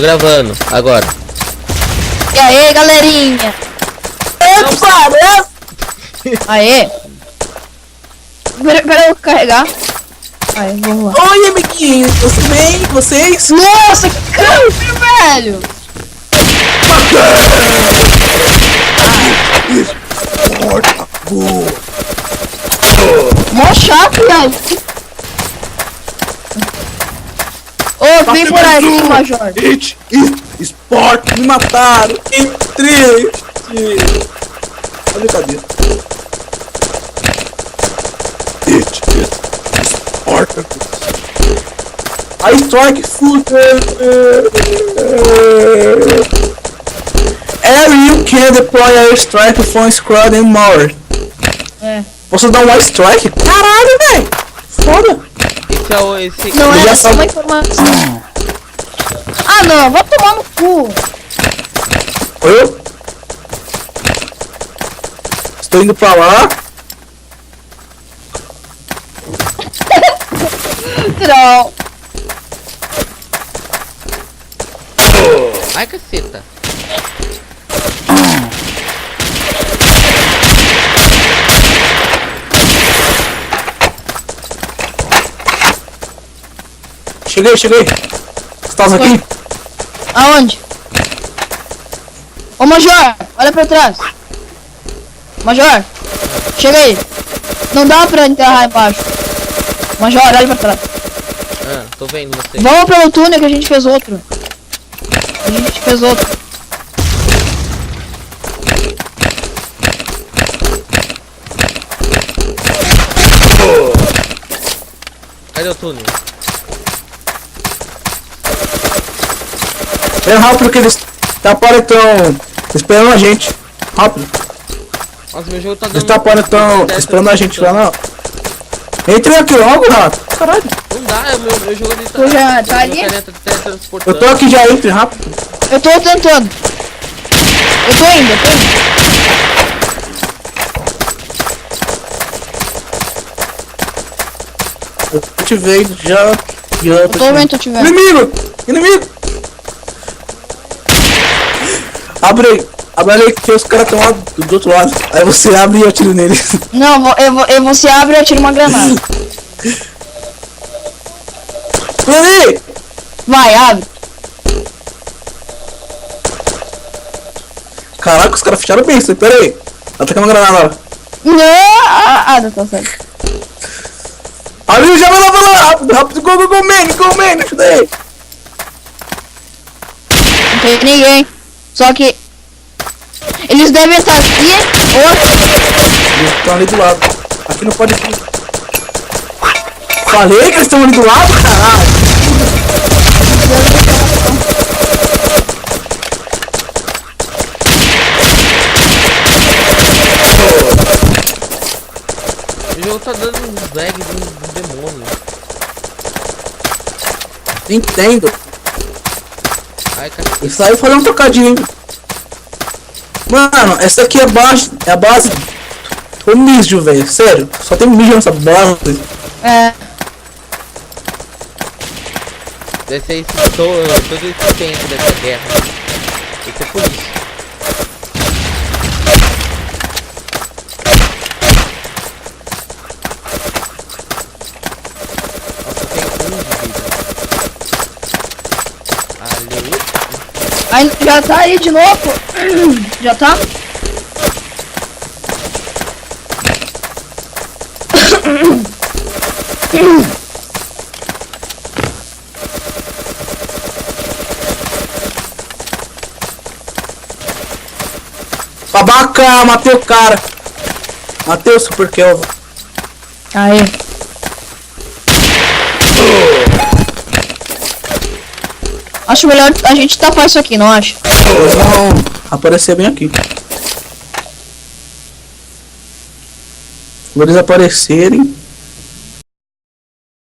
gravando agora. E aí, galerinha? Aê! Pera eu carregar. Aí, vamos lá. Oi, amiguinhos, tudo bem? Vocês? Nossa, que camper, velho! Mó chato, velho. Ô, vem por aqui, Major. Sport, me mataram. Que triste. Olha, cadê? Sport. A strike footer. You can deploy a strike from squad and more. É. Posso dar um strike? Caralho, velho. Foda. Esse é o... Esse... Não Eu já é só sab- uma informação. Ah, não, vou tomar no cu. Eu? Estou indo pra lá. Não. Ai, caceta. Cheguei. Estás aqui? Aonde? Ô, Major, olha pra trás. Major, chega aí. Não dá pra enterrar embaixo. Major, olha pra trás. Ah, tô vendo você. Vamos pelo túnel que a gente fez outro. Cadê o túnel? Vem rápido que eles estão esperando a gente. Rápido. Nossa, meu jogo tá dando... Eles estão esperando a gente lá não. Entre aqui logo, rato. Caralho. Não dá, meu jogo ele tá... Tu já tá ali? Eu tô aqui já, entre rápido. Eu tô tentando. Eu tô indo. Eu te vejo já. Eu tô vendo, tô te vendo. Inimigo! Abre aí que os caras estão lá do outro lado. Aí você abre e eu atiro neles. Não, você abre e eu atiro uma granada. Peraí! Vai, abre. Caraca, os caras fecharam bem isso aí, peraí. Ataca uma granada lá. Não, não tá certo. Ali, já vai lá, rápido, go, man, ajuda aí. Não tem ninguém. Só que eles devem estar aqui ou aqui. Eles estão ali do lado. Aqui não pode ir. Falei que eles estão ali do lado, caralho. O jogo tá dando um lag do demônio. Entendo. Ai, caceta. Isso aí foi um trocadinho, hein? Mano, essa aqui é a base do mijo, velho. Sério, só tem mijo nessa base. É. Deve ser esse todo esse tempo dessa guerra. Deve ser por isso. Aí já tá aí de novo. Já tá? Babaca, matei o cara. Matei o Super Kelvin. Aí. Acho melhor a gente tapar isso aqui, não acho? Eles vão aparecer bem aqui. Quando eles aparecerem,